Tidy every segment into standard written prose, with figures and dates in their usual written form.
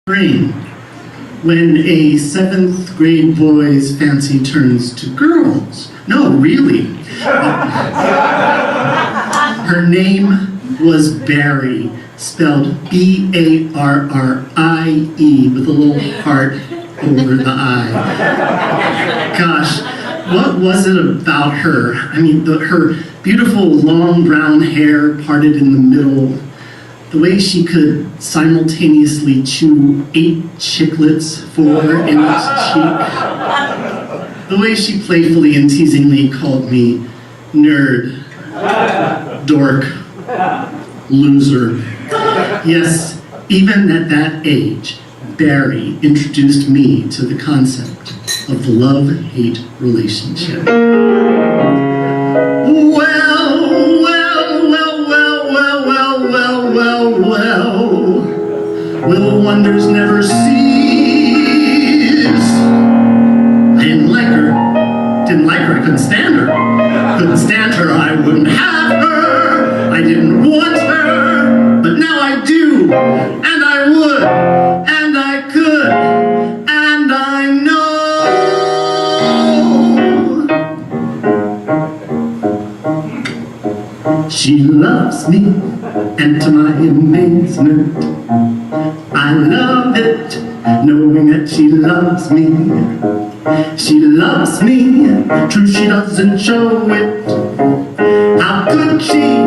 Spring, when a seventh grade boy's fancy turns to girls. No, really. Her name was Barry, spelled B-A-R-R-I-E, with a little heart over the I. Gosh, what was it about her? I mean, her beautiful long brown hair parted in the middle, the way she could simultaneously chew 8 chiclets, 4 in each cheek. The way she playfully and teasingly called me nerd, dork, loser. Yes, even at that age, Barry introduced me to the concept of the love-hate relationship. Will wonders never cease? I didn't like her, I couldn't stand her. Couldn't stand her, I wouldn't have her. I didn't want her, but now I do, and I would, and I could, and I know. She loves me, and to my amazement, I love it, knowing that she loves me. She loves me, true she doesn't show it. How could she,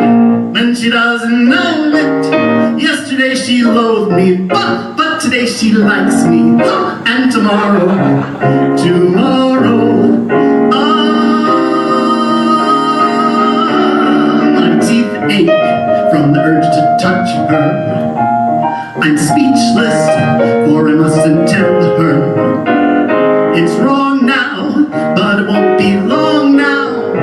when she doesn't know it? Yesterday she loathed me, but today she likes me. And tomorrow, my teeth ache from the urge to touch her. I'm speechless, for I mustn't tell her. It's wrong now, but it won't be long now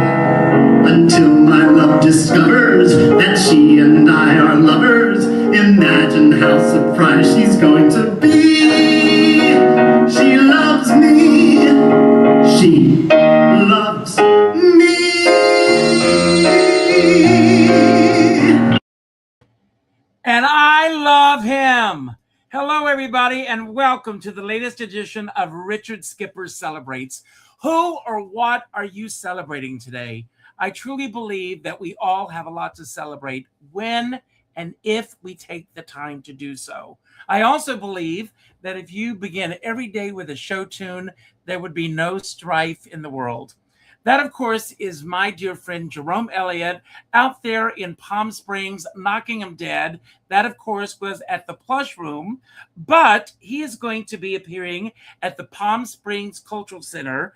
until my love discovers that she and I are lovers. Imagine how surprised she's going to be. She loves me. She loves me. And I love him. Hello, everybody, and welcome to the latest edition of Richard Skipper Celebrates. Who or what are you celebrating today? I truly believe that we all have a lot to celebrate when and if we take the time to do so. I also believe that if you begin every day with a show tune, there would be no strife in the world. That, of course, is my dear friend Jerome Elliott out there in Palm Springs, knocking him dead. That, of course, was at the Plush Room, but he is going to be appearing at the Palm Springs Cultural Center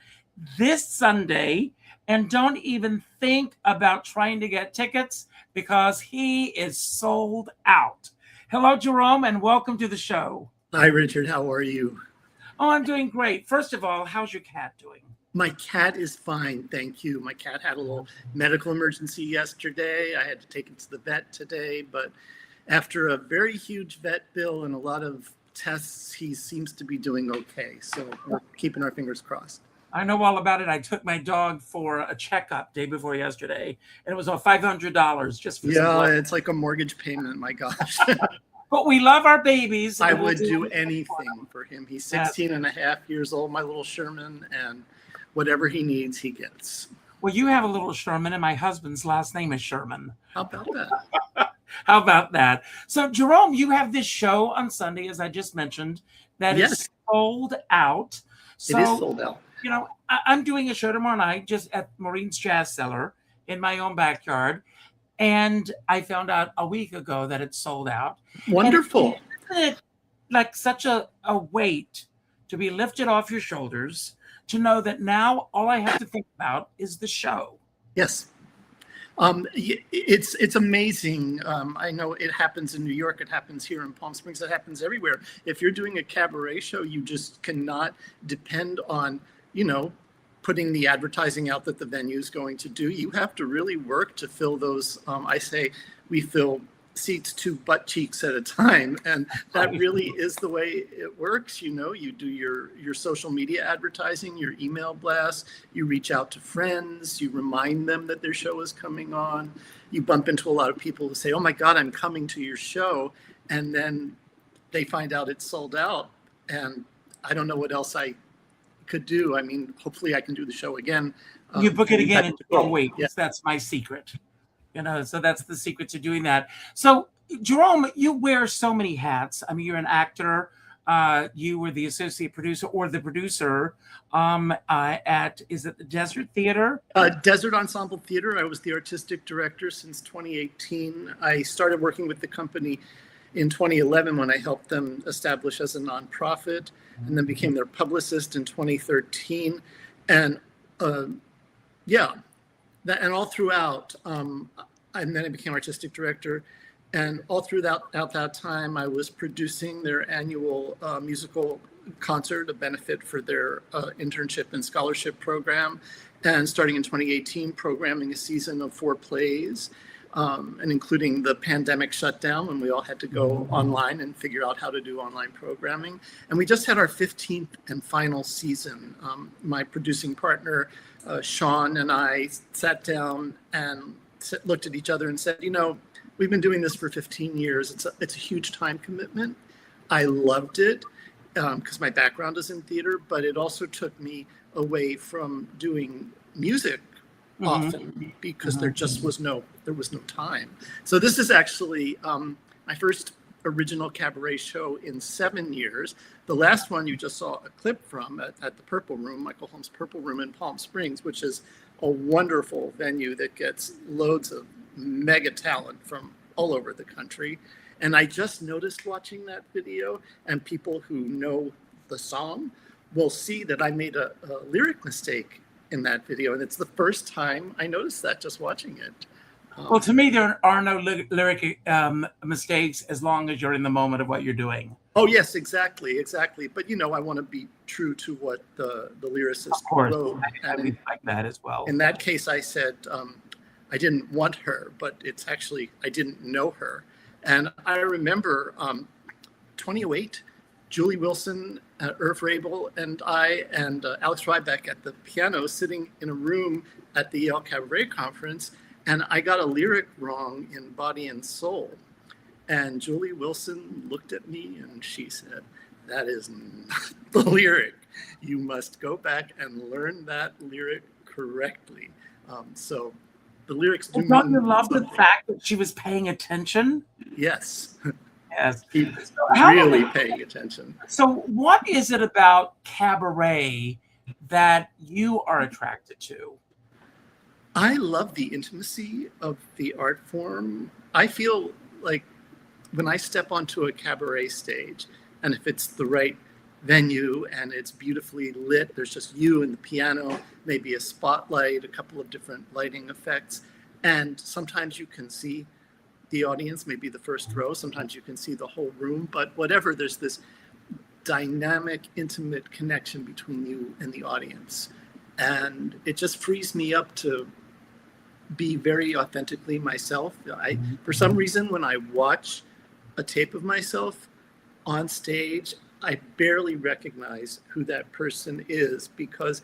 this Sunday. And don't even think about trying to get tickets because he is sold out. Hello, Jerome, and welcome to the show. Hi, Richard. How are you? Oh, I'm doing great. First of all, how's your cat doing? My cat is fine, thank you. My cat had a little medical emergency yesterday. I had to take it to the vet today, but after a very huge vet bill and a lot of tests, he seems to be doing okay. So we're keeping our fingers crossed. I know all about it. I took my dog for a checkup day before yesterday, and it was $500 just for some blood. Yeah, it's like a mortgage payment, my gosh. But we love our babies. I would do anything for him. He's 16 and a half years old, my little Sherman, and whatever he needs, he gets. Well, you have a little Sherman, and my husband's last name is Sherman. How about that? How about that? So, Jerome, you have this show on Sunday, as I just mentioned, that is sold out. So, it is sold out. You know, I'm doing a show tomorrow night just at Maureen's Jazz Cellar in my own backyard. And I found out a week ago that it's sold out. Wonderful. And isn't it like such a weight to be lifted off your shoulders to know that now all I have to think about is the show? Yes. It's amazing. I know it happens in New York. It happens here in Palm Springs. It happens everywhere. If you're doing a cabaret show, you just cannot depend on, putting the advertising out that the venue is going to do. You have to really work to fill those. I say we fill seats 2 butt cheeks at a time, and that really is the way it works. You do your social media advertising, your email blasts, you reach out to friends, you remind them that their show is coming on. You bump into a lot of people who say, oh my God, I'm coming to your show, and then they find out it's sold out, and I don't know what else I could do. I mean, hopefully I can do the show again. You book it again in 4 weeks. Yeah. That's my secret. So that's the secret to doing that. So, Jerome, you wear so many hats. I mean, you're an actor. You were the associate producer or the producer is it the Desert Theater? Desert Ensemble Theater. I was the artistic director since 2018. I started working with the company in 2011 when I helped them establish as a nonprofit, and then became their publicist in 2013. And and all throughout, and then I became artistic director. And all throughout that time, I was producing their annual musical concert, a benefit for their internship and scholarship program. And starting in 2018, programming a season of 4 plays, and including the pandemic shutdown when we all had to go online and figure out how to do online programming. And we just had our 15th and final season. My producing partner, Sean, and I sat down and looked at each other and said, we've been doing this for 15 years. It's a huge time commitment. I loved it because my background is in theater, but it also took me away from doing music often because there was no time. So this is actually my first original cabaret show in 7 years. The last one you just saw a clip from at the Purple Room, Michael Holmes' Purple Room in Palm Springs, which is a wonderful venue that gets loads of mega talent from all over the country. And I just noticed watching that video, and people who know the song will see that I made a lyric mistake in that video. And it's the first time I noticed that just watching it. Well, to me, there are no lyric mistakes as long as you're in the moment of what you're doing. Oh, yes, exactly. But, I want to be true to what the lyricist wrote. I like that as well. In that case, I said, I didn't want her, but it's actually, I didn't know her. And I remember 2008, Julie Wilson, Irv Rabel, and I, and Alex Ryback at the piano sitting in a room at the Yale Cabaret Conference. And I got a lyric wrong in Body and Soul. And Julie Wilson looked at me and she said, that is not the lyric. You must go back and learn that lyric correctly. So the lyrics do. Don't you love the fact that she was paying attention? Yes. Yes. She was really paying attention. So what is it about cabaret that you are attracted to? I love the intimacy of the art form. I feel like when I step onto a cabaret stage, and if it's the right venue and it's beautifully lit, there's just you and the piano, maybe a spotlight, a couple of different lighting effects, and sometimes you can see the audience, maybe the first row, sometimes you can see the whole room, but whatever, there's this dynamic, intimate connection between you and the audience. And it just frees me up to be very authentically myself. For some reason, when I watch a tape of myself on stage, I barely recognize who that person is because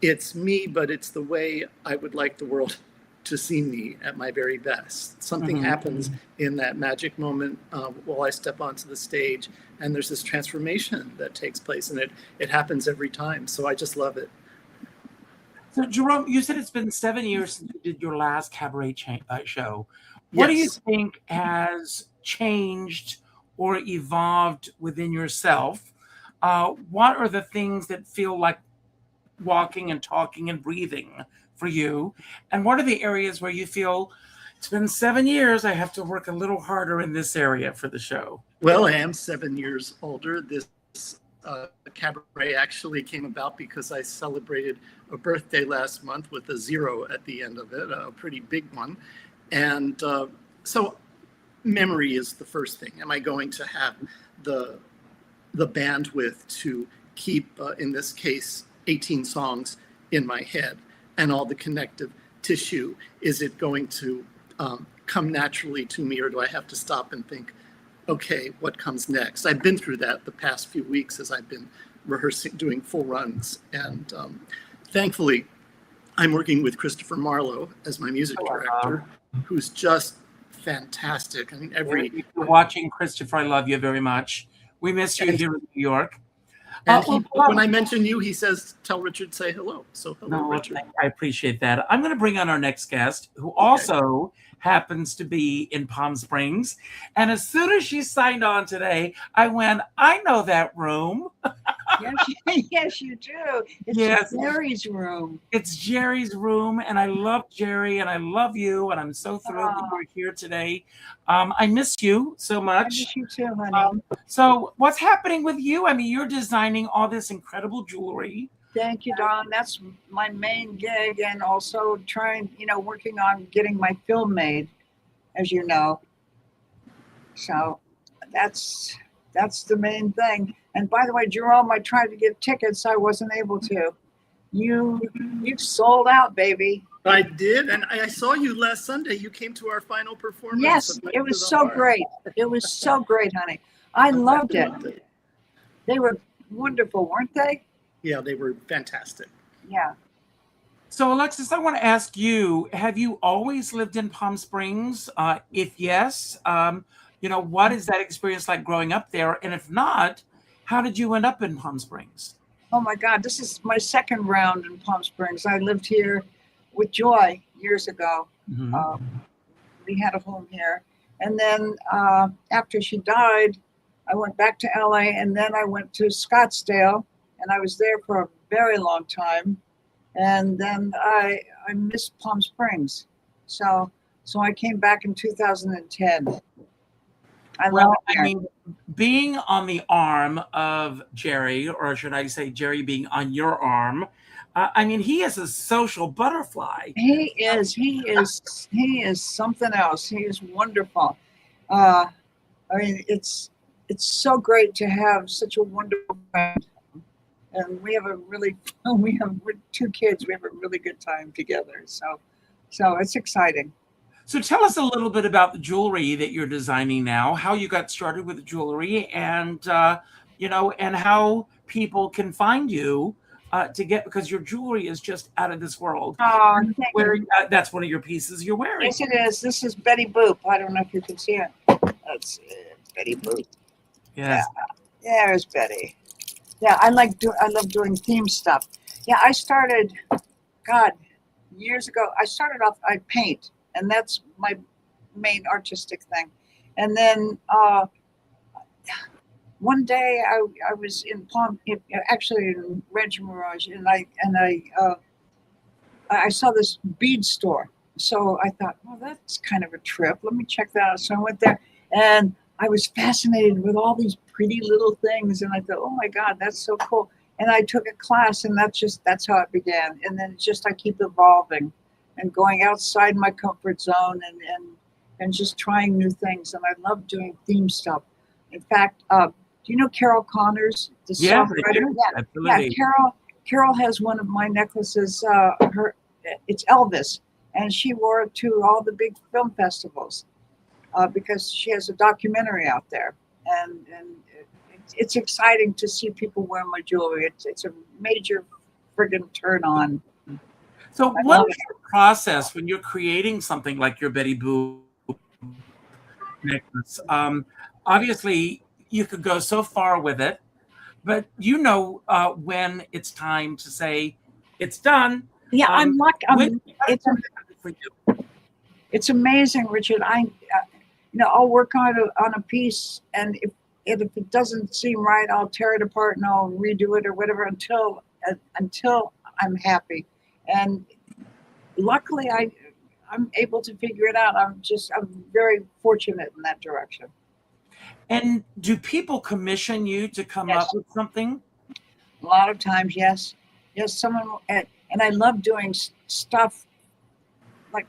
it's me, but it's the way I would like the world to see me at my very best. Something happens in that magic moment while I step onto the stage, and there's this transformation that takes place, and it happens every time. So I just love it. So, Jerome, you said it's been 7 years since you did your last cabaret show. What do you think has changed or evolved within yourself? What are the things that feel like walking and talking and breathing for you? And what are the areas where you feel it's been 7 years, I have to work a little harder in this area for the show? Well, I am 7 years older. This cabaret actually came about because I celebrated a birthday last month with a 0 at the end of it, a pretty big one. And so memory is the first thing. Am I going to have the bandwidth to keep, in this case, 18 songs in my head and all the connective tissue? Is it going to come naturally to me, or do I have to stop and think, okay, what comes next? I've been through that the past few weeks as I've been rehearsing, doing full runs. And thankfully, I'm working with Christopher Marlowe as my music director, who's just fantastic. I mean, If you're watching, Christopher, I love you very much. We miss you here in New York. And when I mention you, he says, "Tell Richard say hello." So hello, No, Richard. I appreciate that. I'm going to bring on our next guest, who also happens to be in Palm Springs. And as soon as she signed on today, I went, I know that room. Yes, you do. It's Jerry's room. It's Jerry's room, and I love Jerry, and I love you, and I'm so thrilled that you're here today. I miss you so much. I miss you too, honey. So what's happening with you? I mean, you're designing all this incredible jewelry. Thank you, Dawn. That's my main gig, and also working on getting my film made, as you know. So that's the main thing. And by the way, Jerome, I tried to get tickets. I wasn't able to. You sold out, baby. I did, and I saw you last Sunday. You came to our final performance. Yes, it was so great. It was so great, honey. I loved it. They were wonderful, weren't they? Yeah, they were fantastic. Yeah. So, Alexis, I want to ask you, have you always lived in Palm Springs? If yes, what is that experience like growing up there? And if not, how did you end up in Palm Springs? Oh, my God. This is my second round in Palm Springs. I lived here with Joi years ago. Mm-hmm. We had a home here. And then after she died, I went back to LA, and then I went to Scottsdale. And I was there for a very long time. And then I missed Palm Springs. So I came back in 2010. I mean, being on the arm of Jerry, or should I say Jerry being on your arm, I mean, he is a social butterfly. He is something else. He is wonderful. I mean, it's so great to have such a wonderful friend. And we're 2 kids. We have a really good time together. So it's exciting. So tell us a little bit about the jewelry that you're designing now, how you got started with the jewelry, and and how people can find you because your jewelry is just out of this world. That's one of your pieces you're wearing. Yes, it is. This is Betty Boop. I don't know if you can see it. That's Betty Boop. Yes. Yeah, there's Betty. Yeah, I love doing theme stuff. Yeah, I started, years ago. I started off, I paint, and that's my main artistic thing. And then one day I was in Rancho Mirage, and I saw this bead store. So I thought, well, that's kind of a trip. Let me check that out. So I went there, and I was fascinated with all these pretty little things, and I thought, oh my God, that's so cool. And I took a class, and that's how it began. And then I keep evolving and going outside my comfort zone and just trying new things. And I love doing theme stuff. In fact, do you know Carol Connors, the songwriter? Absolutely. Yeah, Carol has one of my necklaces. It's Elvis, and she wore it to all the big film festivals. Because she has a documentary out there, and it's exciting to see people wear my jewelry. It's a major friggin' turn on. So what is your process when you're creating something like your Betty Boop necklace? Obviously, you could go so far with it, but when it's time to say it's done. Yeah, I'm lucky. It's amazing, Richard. I'll work on a piece, and if it doesn't seem right, I'll tear it apart and I'll redo it or whatever until I'm happy. And luckily, I'm able to figure it out. I'm very fortunate in that direction. And do people commission you to come up with something? A lot of times, yes. Someone, and I love doing stuff like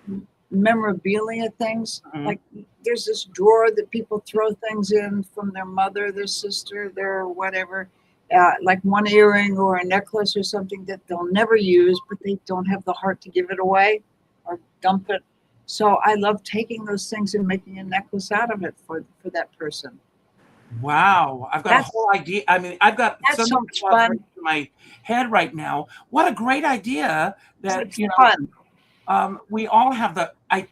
memorabilia things. Mm-hmm. Like there's this drawer that people throw things in from their mother, their sister, their whatever, like one earring or a necklace or something that they'll never use, but they don't have the heart to give it away or dump it. So I love taking those things and making a necklace out of it for that person. Wow. I've got a whole idea. I mean, I've got so much fun in my head right now. What a great idea that, fun. We all have I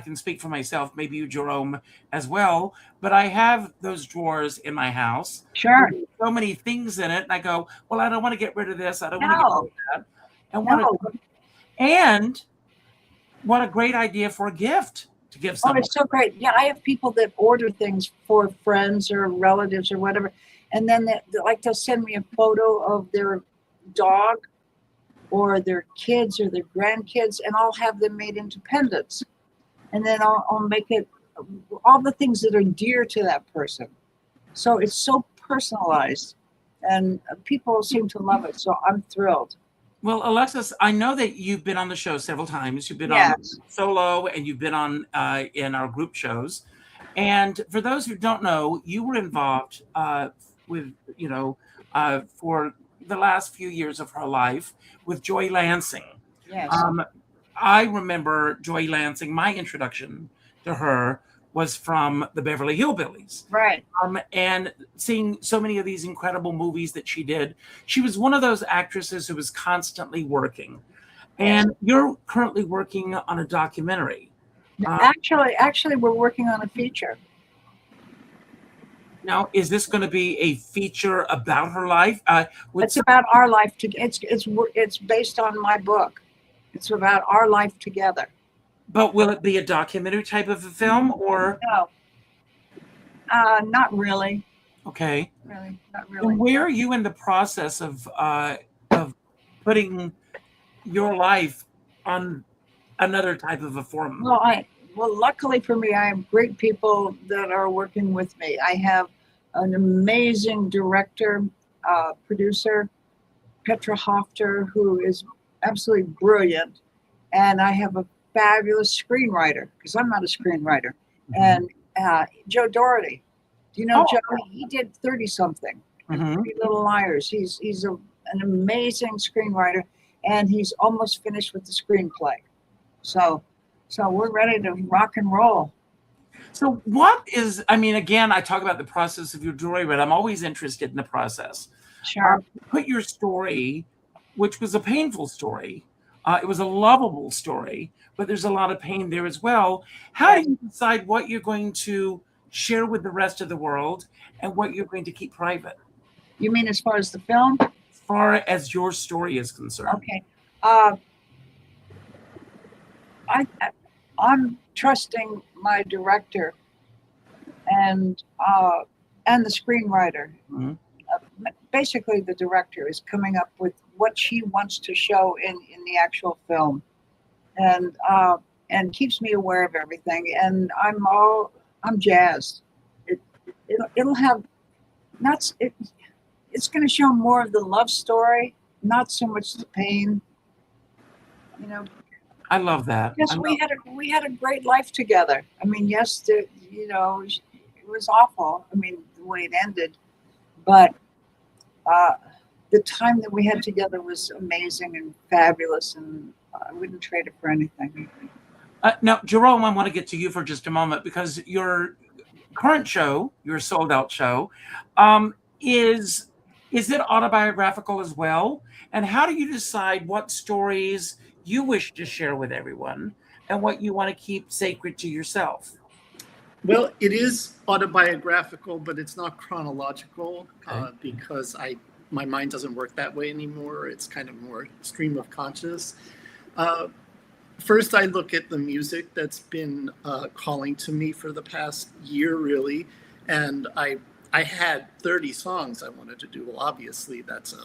can speak for myself, maybe you, Jerome, as well, but I have those drawers in my house. Sure. With so many things in it, and I go, well, I don't want to get rid of this. I don't want to get rid No, of that. And no. what a great idea for a gift to give Oh, someone. it's so great. Yeah, I have people that order things for friends or relatives or whatever, and then they'll send me a photo of their dog or their kids or their grandkids, and I'll have them made into pendants, and then I'll make it all the things that are dear to that person. So it's so personalized, and people seem to love it. So I'm thrilled. Well, Alexis, I know that you've been on the show several times. You've been on Yes. solo, and you've been on in our group shows. And for those who don't know, you were involved with, for the last few years of her life with Joi Lansing. Yes. I remember Joi Lansing. My introduction to her was from the Beverly Hillbillies. Right. And seeing so many of these incredible movies that she did. She was one of those actresses who was constantly working. And you're currently working on a documentary. Actually, we're working on a feature. Now, is this going to be a feature about her life? It's about our life. It's based on my book. It's about our life together. But will it be a documentary type of a film, or No, not really. Okay. Really, not really. And where are you in the process of putting your life on another type of a form? Well, luckily for me, I have great people that are working with me. I have an amazing director, producer, Petra Hofter, who is absolutely brilliant, and I have a fabulous screenwriter, because I'm not a screenwriter, and Joe Doherty. Do you know Joe? He did 30 something, Three Little Liars. He's an amazing screenwriter, and he's almost finished with the screenplay. So we're ready to rock and roll. So again, I talk about the process of your jewelry, but I'm always interested in the process. Sure. Put your story, which was a painful story. It was a lovable story, but there's a lot of pain there as well. How do you decide what you're going to share with the rest of the world and what you're going to keep private? You mean as far as the film? As far as your story is concerned. Okay. I'm trusting my director and the screenwiter. Basically, the director is coming up with what she wants to show in the actual film, and keeps me aware of everything. And I'm jazzed. It'll have it's going to show more of the love story, not so much the pain. You know. I love that. Yes, we had a great life together. I mean, yes, it was awful. I mean, the way it ended, but the time that we had together was amazing and fabulous, and I wouldn't trade it for anything. Now, Jerome, I want to get to you for just a moment, because your current show, your sold out show, is it autobiographical as well? And how do you decide what stories you wish to share with everyone and what you want to keep sacred to yourself? Well, it is autobiographical, but it's not chronological, because my mind doesn't work that way anymore. It's kind of more stream of conscious. First, I look at the music that's been calling to me for the past year, really, and I had 30 songs I wanted to do. Well, obviously, that's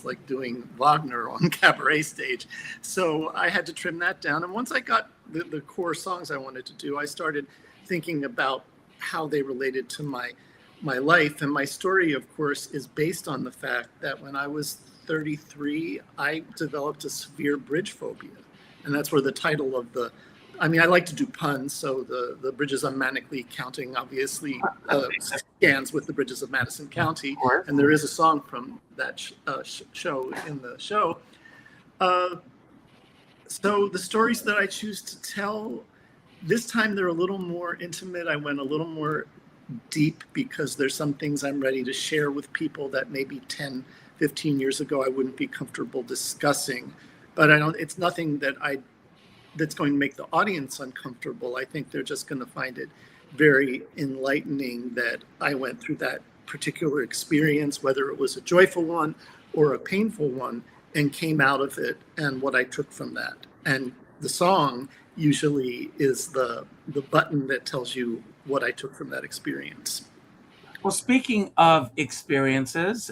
like doing Wagner on cabaret stage. So I had to trim that down. And once I got the core songs I wanted to do, I started thinking about how they related to my life. And my story, of course, is based on the fact that when I was 33, I developed a severe bridge phobia. And that's where the title of I like to do puns, so the bridges I'm manically counting obviously scans with the bridges of Madison County, and there is a song from that show in the show. So the stories that I choose to tell, this time they're a little more intimate. I went a little more deep because there's some things I'm ready to share with people that maybe 10, 15 years ago I wouldn't be comfortable discussing. But it's nothing that I that's going to make the audience uncomfortable. I think they're just going to find it very enlightening that I went through that particular experience, whether it was a joyful one or a painful one, and came out of it and what I took from that. And the song usually is the button that tells you what I took from that experience. Well, speaking of experiences,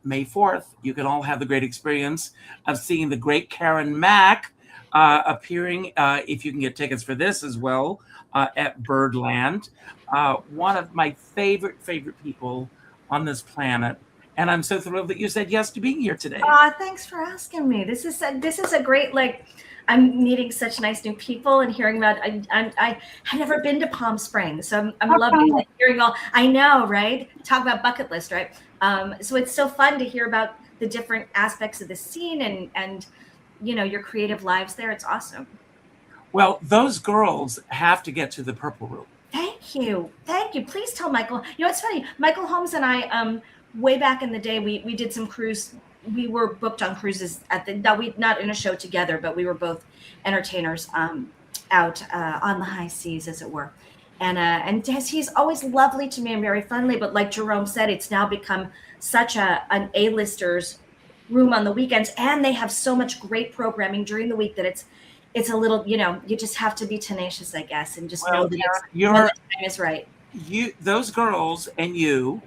May 4th, you can all have the great experience of seeing the great Karen Mack appearing, if you can get tickets for this as well, at Birdland. One of my favorite people on this planet. And I'm so thrilled that you said yes to being here today. Thanks for asking me. This is a great, like, I'm meeting such nice new people and hearing about. I had never been to Palm Springs, so I'm loving like, hearing all. I know, right? Talk about bucket list, right? So it's so fun to hear about the different aspects of the scene and your creative lives there. It's awesome. Well, those girls have to get to the Purple Room. Thank you. Please tell Michael. It's funny. Michael Holmes and I, way back in the day, we did some cruise. We were booked on cruises not in a show together, but we were both entertainers out on the high seas, as it were. And he's always lovely to me and very friendly. But like Jerome said, it's now become such an A-listers room on the weekends, and they have so much great programming during the week that it's a little, you just have to be tenacious, I guess, and just know that when the time is right. Those girls and you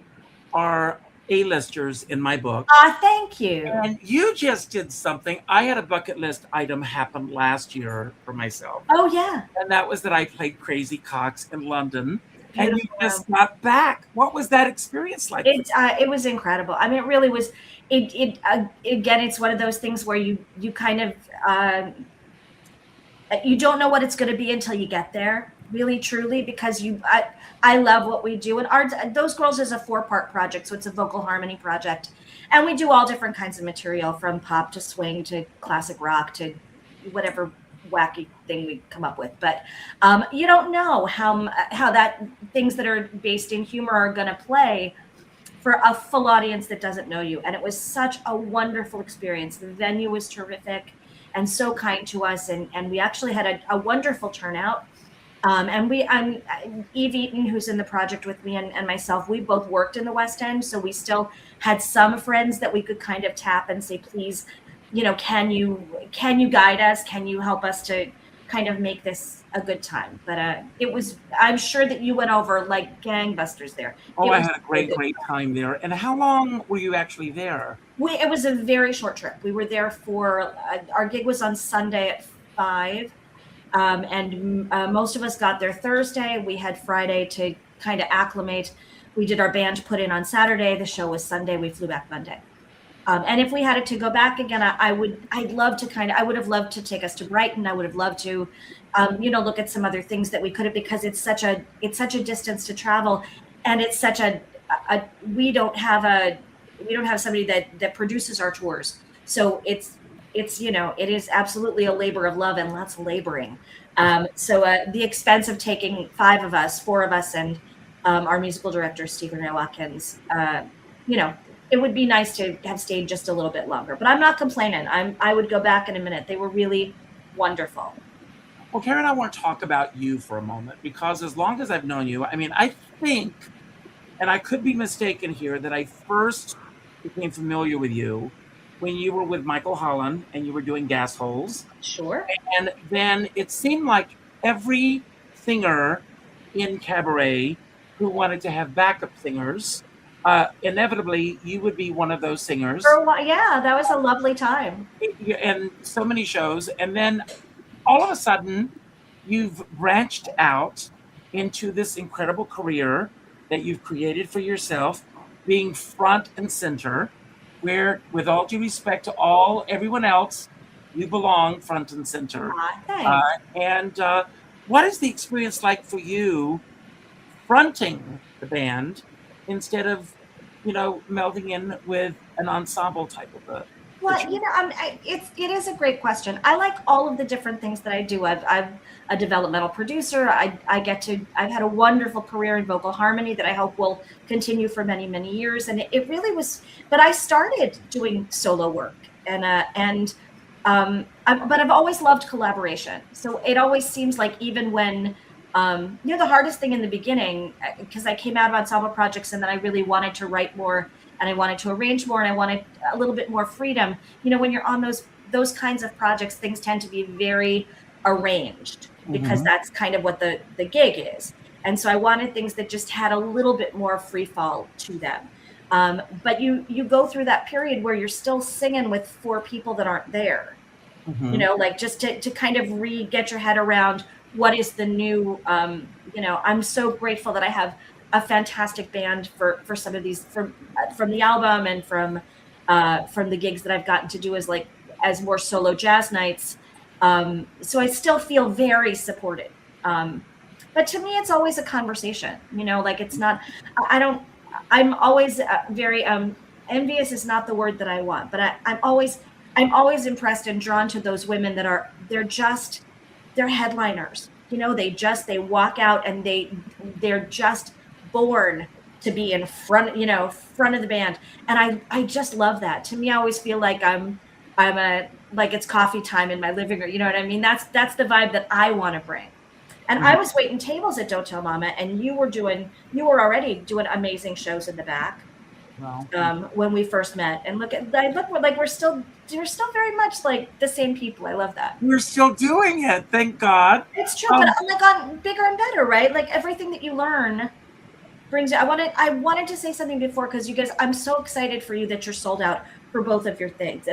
are A-listers in my book. Thank you. And you just did something. I had a bucket list item happen last year for myself. Oh, yeah. And that was that I played Crazy Cox in London. Beautiful. And you just got back. What was that experience like? It was incredible. I mean, it really was. Again, it's one of those things where you kind of, you don't know what it's going to be until you get there, really, truly, because I love what we do. And Those Girls is a 4-part project, so it's a vocal harmony project. And we do all different kinds of material, from pop to swing to classic rock to whatever wacky thing we come up with. But you don't know how that things that are based in humor are going to play for a full audience that doesn't know you. And it was such a wonderful experience. The venue was terrific and so kind to us. And we actually had a wonderful turnout. And Eve Eaton, who's in the project with me and myself, we both worked in the West End. So we still had some friends that we could kind of tap and say, please, can you guide us? Can you help us to kind of make this a good time? But I'm sure that you went over like gangbusters there. I had a great time there. And how long were you actually there? It was a very short trip. We were there for, our gig was on Sunday at 5. And most of us got there Thursday. We had Friday to kind of acclimate. We did our band put in on Saturday. The show was Sunday. We flew back Monday. And if we had to go back again, I would have loved to take us to Brighton. I would have loved to, look at some other things that we could have, because it's such a distance to travel. And it's such we don't have somebody that produces our tours. So it is absolutely a labor of love and lots of laboring. So the expense of taking 4 of us, and our musical director, Stephen Ray Watkins, it would be nice to have stayed just a little bit longer. But I'm not complaining. I would go back in a minute. They were really wonderful. Well, Karen, I want to talk about you for a moment, because as long as I've known you, I mean, I think, and I could be mistaken here, that I first became familiar with you when you were with Michael Holland and you were doing Gas Holes. Sure. And then it seemed like every singer in cabaret who wanted to have backup singers, inevitably you would be one of those singers. For a while, yeah, that was a lovely time. And so many shows. And then all of a sudden, you've branched out into this incredible career that you've created for yourself, being front and center, where, with all due respect to everyone else, you belong front and center. Thanks. What is the experience like for you fronting the band instead of, melding in with an ensemble type of a? Well, it is a great question. I like all of the different things that I do. I'm a developmental producer. I've had a wonderful career in vocal harmony that I hope will continue for many, many years. And it really was, but I started doing solo work and but I've always loved collaboration. So it always seems like even when, the hardest thing in the beginning, because I came out of ensemble projects and then I really wanted to write more and I wanted to arrange more and I wanted a little bit more freedom. When you're on those kinds of projects, things tend to be very arranged because that's kind of what the gig is. And so I wanted things that just had a little bit more free fall to them. But you go through that period where you're still singing with 4 people that aren't there, like just to kind of get your head around what is the new, I'm so grateful that I have a fantastic band for some of these from the album and from the gigs that I've gotten to do as more solo jazz nights. So I still feel very supported. But to me, it's always a conversation, it's not, I'm always very, envious is not the word that I want, but I'm always impressed and drawn to those women that they're headliners. They walk out and they're just born to be in front of the band. And I just love that. To me, I always feel like I'm like it's coffee time in my living room. You know what I mean? That's the vibe that I want to bring. And I was waiting tables at Don't Tell Mama, and you were already doing amazing shows in the back. Wow. When we first met, and look like we're still very much like the same people. I love that. We're still doing it, thank God. It's true, but like on bigger and better, right? Like everything that you learn brings you. I wanted to say something before because you guys, I'm so excited for you that you're sold out for both of your things.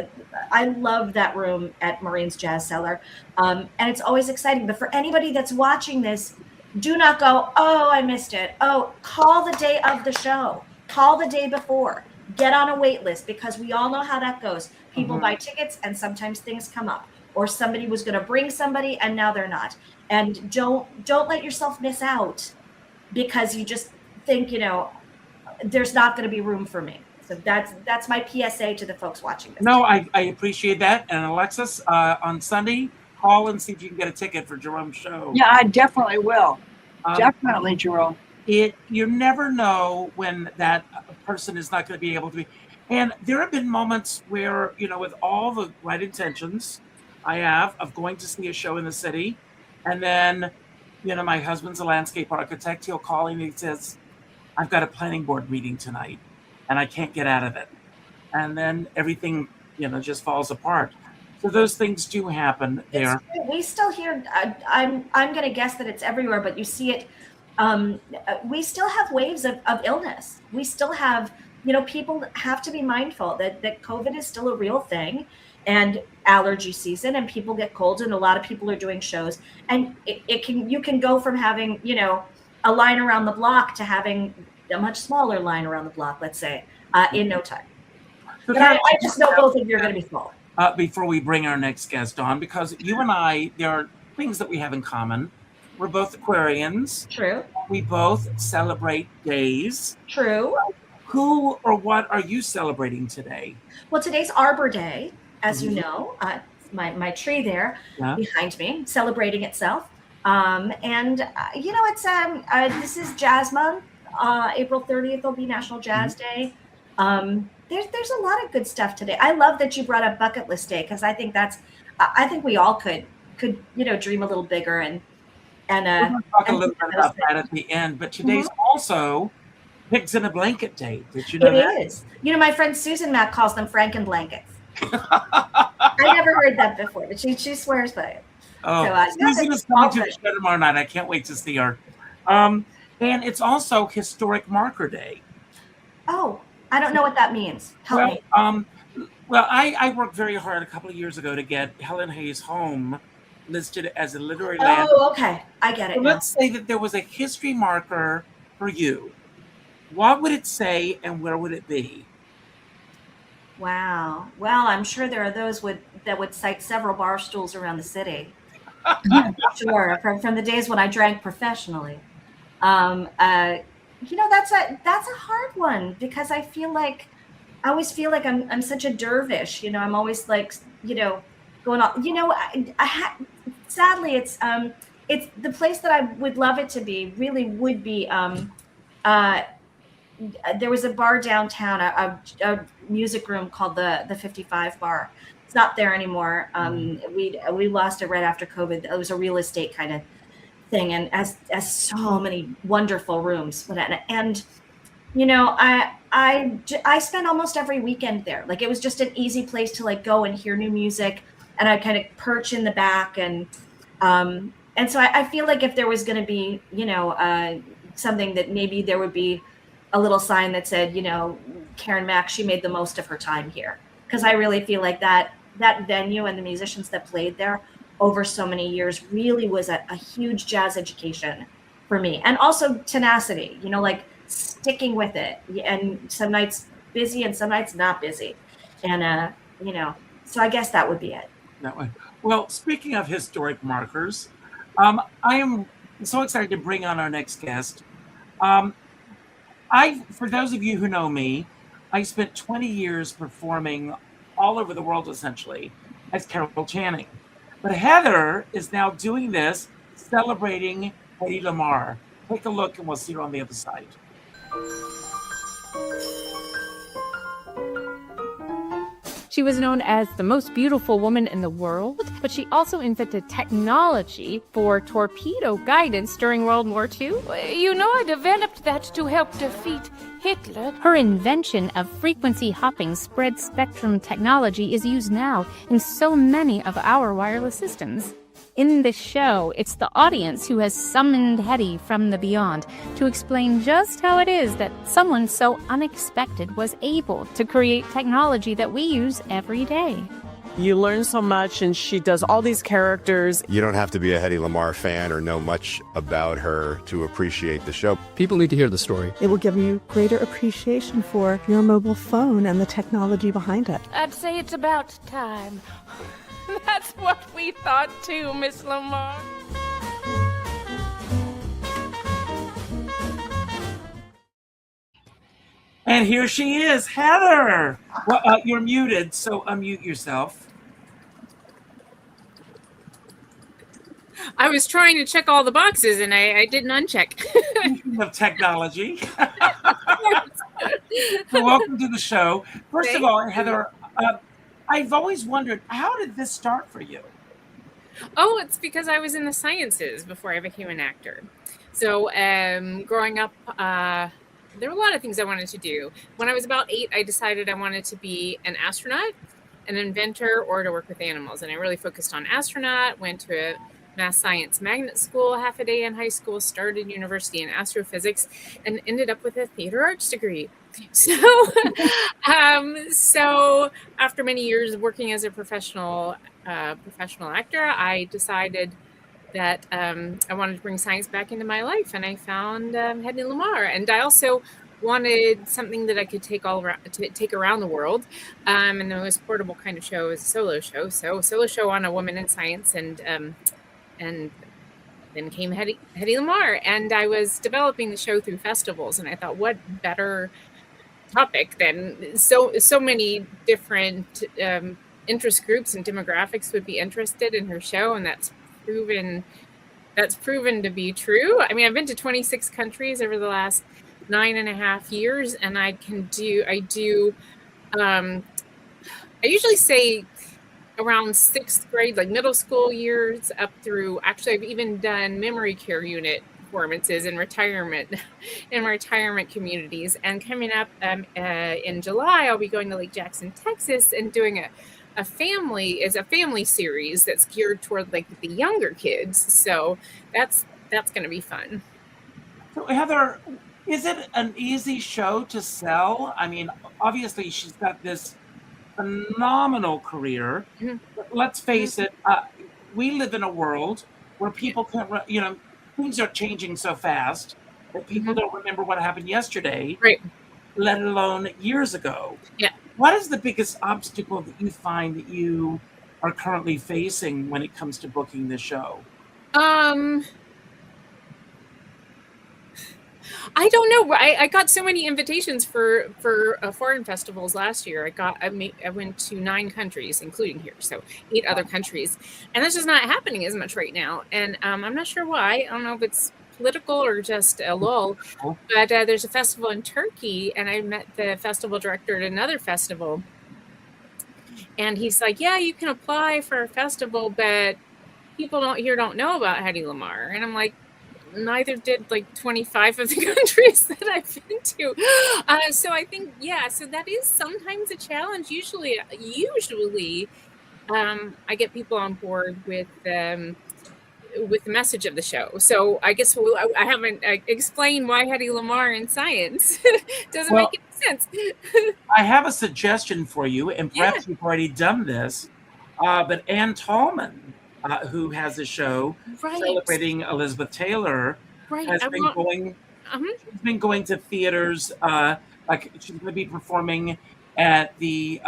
I love that room at Maureen's Jazz Cellar, and it's always exciting. But for anybody that's watching this, do not go, oh, I missed it. Oh, call the day of the show. Call the day before. Get on a wait list because we all know how that goes. People buy tickets and sometimes things come up. Or somebody was going to bring somebody and now they're not. And don't let yourself miss out because you just think, there's not going to be room for me. So that's my PSA to the folks watching this. No, I appreciate that. And Alexis, on Sunday, call and see if you can get a ticket for Jerome's show. Yeah, I definitely will. Definitely, Jerome. You never know when that person is not going to be able to be. And there have been moments where, with all the right intentions I have of going to see a show in the city, and then, my husband's a landscape architect. He'll call and he says, I've got a planning board meeting tonight and I can't get out of it. And then everything, just falls apart. So those things do happen there. We still hear, I'm going to guess that it's everywhere, but you see it. We still have waves of illness. We still have, people have to be mindful that COVID is still a real thing and allergy season and people get colds and a lot of people are doing shows and you can go from having, a line around the block to having a much smaller line around the block, let's say, in no time. But I just know both of you are going to be full. Before we bring our next guest on, because you and I, there are things that we have in common. We're both Aquarians. True. We both celebrate days. True. Who or what are you celebrating today? Well, today's Arbor Day, as you know. My tree there behind me, celebrating itself. It's this is Jazz Month. April 30th will be National Jazz Day. There's a lot of good stuff today. I love that you brought up Bucket List Day because I think we all could dream a little bigger and we're going to talk a little bit about that at the end. But today's also Pigs in a Blanket Day. Did you know that? It is. My friend Susan Mack calls them Franken blankets. I never heard that before, but she swears by it. Oh, so, Susan is coming to the show tomorrow night. I can't wait to see her. And it's also Historic Marker Day. Oh, I don't know what that means. Help me. Well, I worked very hard a couple of years ago to get Helen Hayes' home listed as a literary land. Oh, okay. I get it. So let's say that there was a history marker for you. What would it say and where would it be? Wow. Well, I'm sure there are those that would cite several bar stools around the city. Sure. From the days when I drank professionally. That's a hard one because I always feel like I'm such a dervish. I'm always like, going on. Sadly, it's the place that I would love it to be. Really would be. There was a bar downtown, a music room called the 55 Bar. not there anymore. We lost it right after COVID. It was a real estate kind of thing, and as so many wonderful rooms. But and you know, I spent almost every weekend there. Like, it was just an easy place to like go and hear new music, and I kind of perch in the back, and so I feel like if there was going to be, you know, something that maybe there would be a little sign that said, you know, Karen Mack, she made the most of her time here, because I really feel like that venue and the musicians that played there over so many years really was a huge jazz education for me, and also tenacity, you know, like sticking with it, and some nights busy and some nights not busy, and you know, so I guess that would be it. That way. Well, speaking of historic markers, I am so excited to bring on our next guest. For those of you who know me, I spent 20 years performing all over the world, essentially, as Carol Channing. But Heather is now doing this, celebrating Hedy Lamarr. Take a look, and we'll see her on the other side. She was known as the most beautiful woman in the world, but she also invented technology for torpedo guidance during World War II. You know, I developed that to help defeat Hitler. Her invention of frequency hopping spread spectrum technology is used now in so many of our wireless systems. In this show, it's the audience who has summoned Hedy from the beyond to explain just how it is that someone so unexpected was able to create technology that we use every day. You learn so much, and she does all these characters. You don't have to be a Hedy Lamarr fan or know much about her to appreciate the show. People need to hear the story. It will give you greater appreciation for your mobile phone and the technology behind it. I'd say it's about time. That's what we thought too, Miss Lamarr. And here she is, Heather. Well, you're muted, so unmute yourself. I was trying to check all the boxes, and I didn't uncheck. Speaking of technology. So welcome to the show. First of all, Heather, I've always wondered, how did this start for you? Oh, it's because I was in the sciences before I became an actor. So growing up, there were a lot of things I wanted to do. When I was about 8, I decided I wanted to be an astronaut, an inventor, or to work with animals. And I really focused on astronaut, went to a math science magnet school half a day in high school, started university in astrophysics, and ended up with a theater arts degree. So, so after many years of working as a professional actor, I decided that I wanted to bring science back into my life, and I found Hedy Lamarr. And I also wanted something that I could take around the world, and the most portable kind of show is a solo show. So, solo show on a woman in science, and then came Hedy Lamarr, and I was developing the show through festivals, and I thought, what better topic than so many different interest groups and demographics would be interested in her show, and that's proven to be true. I mean, I've been to 26 countries over the last 9.5 years, and I usually say around 6th grade, like middle school years, up through, actually I've even done memory care unit performances in retirement communities. And coming up in July, I'll be going to Lake Jackson, Texas, and doing a family series that's geared toward like the younger kids. So that's going to be fun. So Heather, is it an easy show to sell? I mean, obviously she's got this phenomenal career. Mm-hmm. But let's face it, we live in a world where people can't, things are changing so fast that people don't remember what happened yesterday, right? Let alone years ago. Yeah. What is the biggest obstacle that you find that you are currently facing when it comes to booking the show? I don't know. I got so many invitations for foreign festivals last year. I went to 9 countries, including here, so 8 other countries, and that's just not happening as much right now. And I'm not sure why. I don't know if it's political or just a lull. But there's a festival in Turkey, and I met the festival director at another festival, And he's like, yeah, you can apply for a festival, but people don't know about Hedy Lamarr. And I'm like, neither did like 25 of the countries that I've been to. So I think, so that is sometimes a challenge. Usually I get people on board with the message of the show. So I guess I haven't explained why Hedy Lamarr in science doesn't Well, make any sense. I have a suggestion for you, and perhaps you've already done this, but Ann Tallman, who has a show celebrating Elizabeth Taylor, has been going to theaters. Like she's going to be performing at the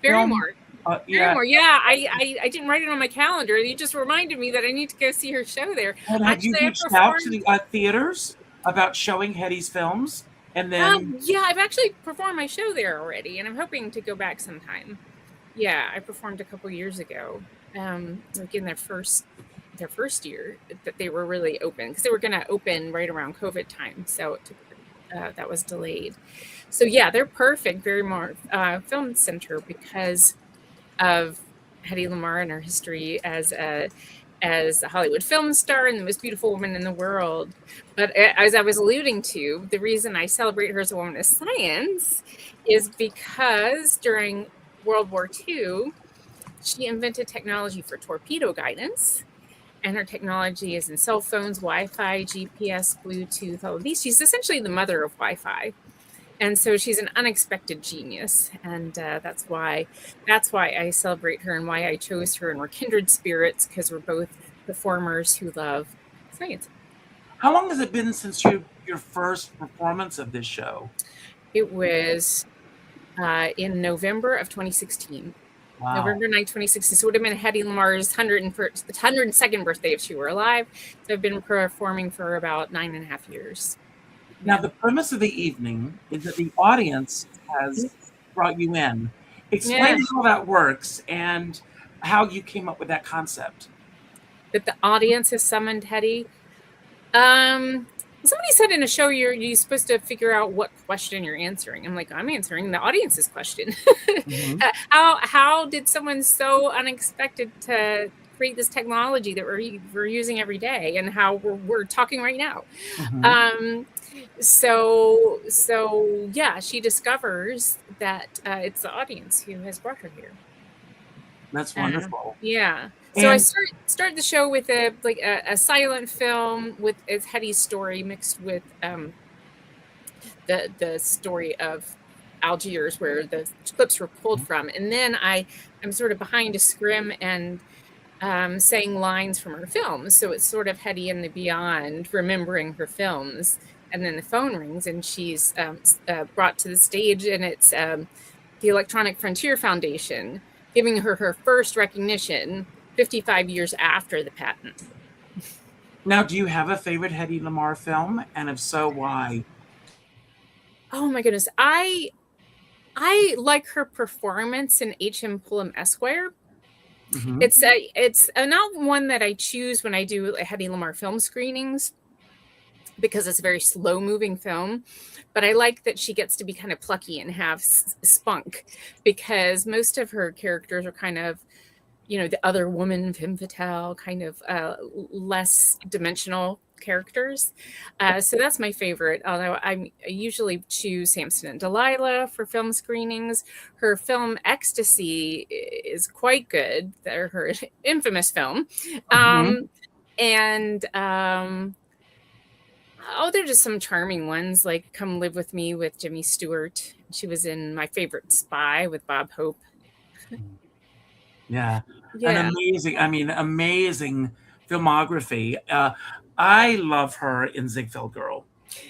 Barrymore. Barrymore. Yeah, I didn't write it on my calendar. You just reminded me that I need to go see her show there. And have you reached out to the theaters about showing Hedy's films? And then I've actually performed my show there already, and I'm hoping to go back sometime. Yeah, I performed a couple years ago, like in their first year that they were really open, because they were going to open right around COVID time, so it took, that was delayed. So yeah, they're perfect, Barrymore Film Center, because of Hedy Lamarr and her history as a Hollywood film star and the most beautiful woman in the world. But as I was alluding to, the reason I celebrate her as a woman of science is because during World War II, she invented technology for torpedo guidance. And her technology is in cell phones, Wi-Fi, GPS, Bluetooth, all of these. She's essentially the mother of Wi-Fi. And so she's an unexpected genius, and that's why I celebrate her and why I chose her. And we're kindred spirits because we're both performers who love science. How long has it been since your first performance of this show? It was in November of 2016. Wow. November 9th, 2016. So it would have been Hedy Lamarr's 102nd birthday if she were alive. So I've been performing for about 9.5 years. Now, the premise of the evening is that the audience has brought you in. Explain how that works and how you came up with that concept. That the audience has summoned Hedy. Somebody said in a show you're supposed to figure out what question you're answering. I'm like, I'm answering the audience's question. Mm-hmm. How did someone so unexpected to create this technology that we're using every day, and how we're talking right now? Mm-hmm. So yeah, she discovers that it's the audience who has brought her here. That's wonderful. Yeah. So I start the show with a silent film with Hedy's story mixed with the story of Algiers, where the clips were pulled from, and then I'm sort of behind a scrim and saying lines from her films. So it's sort of Hedy in the beyond, remembering her films. And then the phone rings, and she's brought to the stage, and it's the Electronic Frontier Foundation giving her her first recognition 55 years after the patent. Now, do you have a favorite Hedy Lamarr film? And if so, why? Oh my goodness. I like her performance in H.M. Pullum Esquire. Mm-hmm. It's not one that I choose when I do Hedy Lamarr film screenings, because it's a very slow moving film, but I like that she gets to be kind of plucky and have spunk, because most of her characters are kind of, the other woman, femme fatale, kind of less dimensional characters. So that's my favorite, although I usually choose Samson and Delilah for film screenings. Her film Ecstasy is quite good. They're her infamous film. Mm-hmm. They're just some charming ones, like Come Live With Me with Jimmy Stewart. She was in My Favorite Spy with Bob Hope. Yeah. An amazing filmography. I love her in Ziegfeld Girl.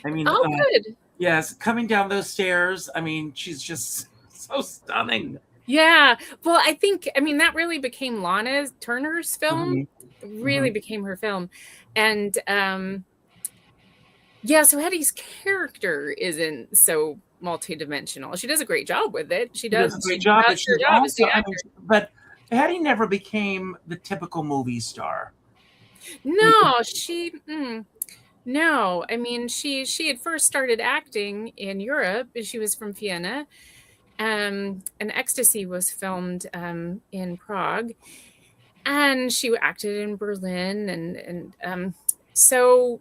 Good. Yes, coming down those stairs. She's just so stunning. Yeah. Well, I think, that really became Lana Turner's film. Mm-hmm. Really became her film. And, so Hedy's character isn't so multidimensional. She does a great job with it. She does a great job. But Hedy never became the typical movie star. No, she had first started acting in Europe. She was from Vienna, and Ecstasy was filmed in Prague, and she acted in Berlin, and so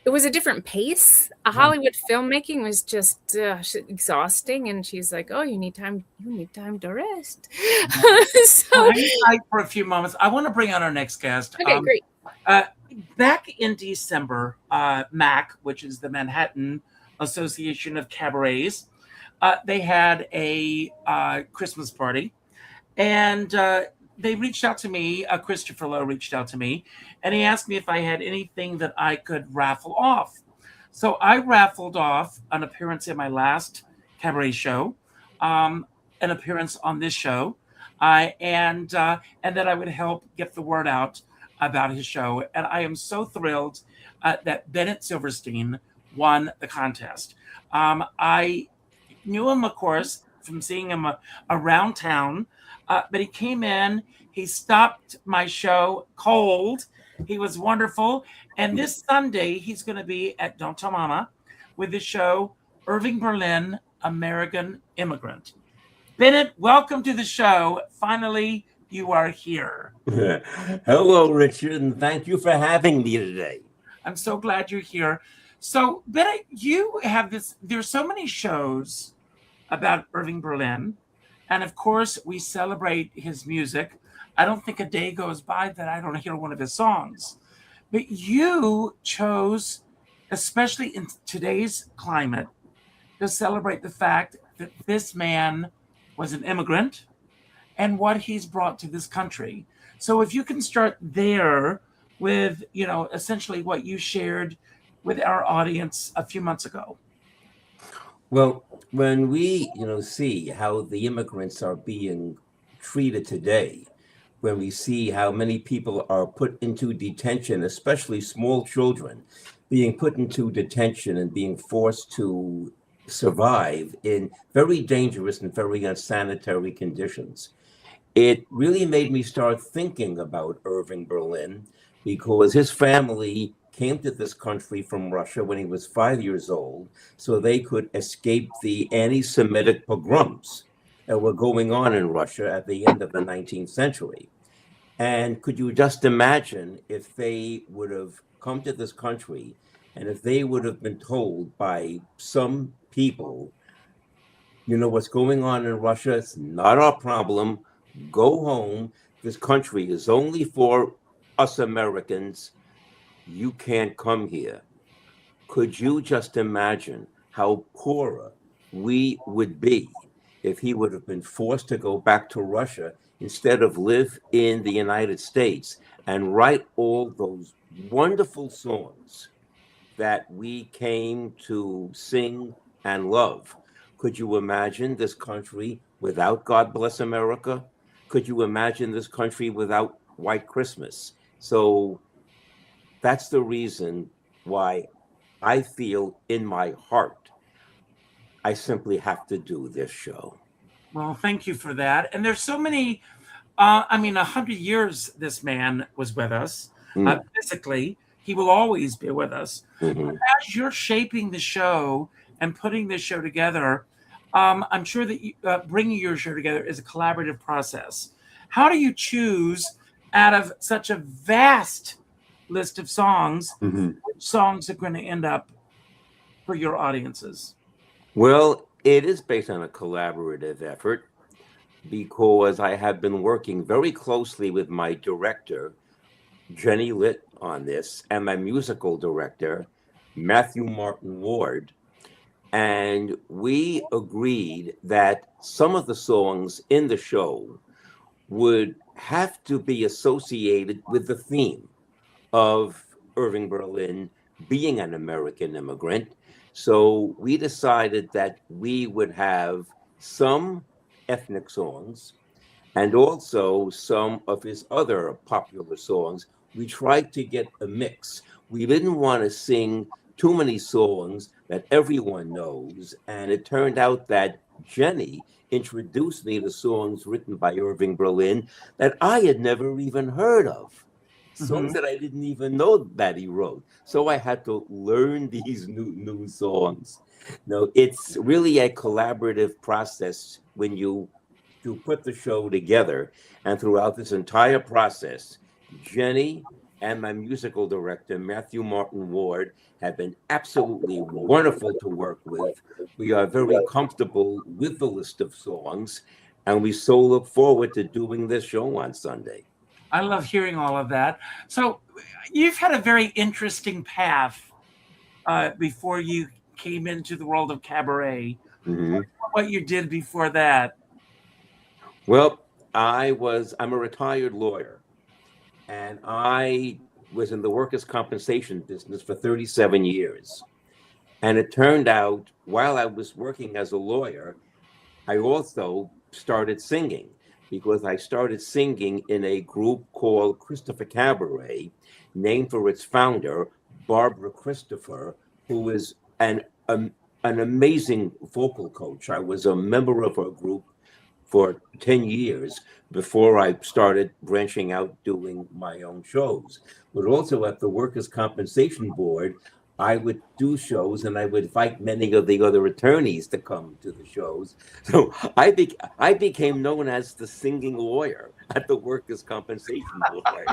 it was a different pace. Hollywood filmmaking was just exhausting, and she's like, "Oh, you need time to rest." So hang tight for a few moments. I want to bring on our next guest. Okay, great. Back in December, MAC, which is the Manhattan Association of Cabarets, they had a Christmas party, and they reached out to me. Christopher Lowe reached out to me, and he asked me if I had anything that I could raffle off. So I raffled off an appearance in my last cabaret show, an appearance on this show, and that I would help get the word out about his show. And I am so thrilled that Bennett Silverstein won the contest. I knew him, of course, from seeing him around town, but he came in, he stopped my show cold. He was wonderful. And this Sunday, he's going to be at Don't Tell Mama with the show Irving Berlin, American Immigrant. Bennett, welcome to the show. Finally, you are here. Hello, Richard, and thank you for having me today. I'm so glad you're here. So, Bennett, you have there's so many shows about Irving Berlin. And of course, we celebrate his music. I don't think a day goes by that I don't hear one of his songs. But you chose, especially in today's climate, to celebrate the fact that this man was an immigrant and what he's brought to this country. So if you can start there with, essentially what you shared with our audience a few months ago. Well, when we, see how the immigrants are being treated today, when we see how many people are put into detention, especially small children, being put into detention and being forced to survive in very dangerous and very unsanitary conditions, it really made me start thinking about Irving Berlin, because his family came to this country from Russia when he was 5 years old so they could escape the anti-Semitic pogroms that were going on in Russia at the end of the 19th century. And could you just imagine if they would have come to this country and if they would have been told by some people, what's going on in Russia, it's not our problem, go home, this country is only for us Americans, you can't come here. Could you just imagine how poorer we would be if he would have been forced to go back to Russia instead of live in the United States and write all those wonderful songs that we came to sing and love? Could you imagine this country without God Bless America? Could you imagine this country without White Christmas? So that's the reason why I feel in my heart I simply have to do this show. Well, thank you for that. And there's so many, 100 years this man was with us. Physically, he will always be with us. Mm-hmm. As you're shaping the show and putting this show together, I'm sure that bringing your show together is a collaborative process. How do you choose out of such a vast list of songs, which songs are going to end up for your audiences? Well, it is based on a collaborative effort because I have been working very closely with my director, Jenny Litt, on this, and my musical director, Matthew Martin Ward. And we agreed that some of the songs in the show would have to be associated with the theme of Irving Berlin being an American immigrant. So we decided that we would have some ethnic songs and also some of his other popular songs. We tried to get a mix. We didn't want to sing too many songs that everyone knows. And it turned out that Jenny introduced me to songs written by Irving Berlin that I had never even heard of. songs that I didn't even know that he wrote. So I had to learn these new songs. No, it's really a collaborative process when you put the show together. And throughout this entire process, Jenny and my musical director, Matthew Martin Ward, have been absolutely wonderful to work with. We are very comfortable with the list of songs, and we so look forward to doing this show on Sunday. I love hearing all of that. So you've had a very interesting path before you came into the world of cabaret. What you did before that? Well, I'm a retired lawyer, and I was in the workers' compensation business for 37 years. And it turned out, while I was working as a lawyer, I also started singing, because I started singing in a group called Christopher Cabaret, named for its founder, Barbara Christopher, who is an amazing vocal coach. I was a member of her group for 10 years before I started branching out doing my own shows. But also at the Workers' Compensation Board, I would do shows, and I would invite many of the other attorneys to come to the shows. So I became known as the singing lawyer at the Workers' Compensation Board.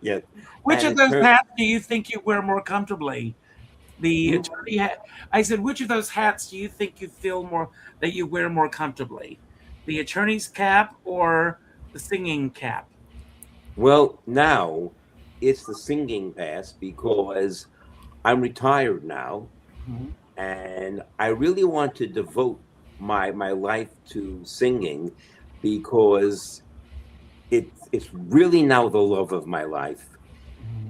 Yeah. Which of those hats do you think you wear more comfortably? The attorney hat. I said, which of those hats do you think you feel more that you wear more comfortably? The attorney's cap or the singing cap? Well, now it's the singing pass, because I'm retired now, and I really want to devote my life to singing, because it's really now the love of my life.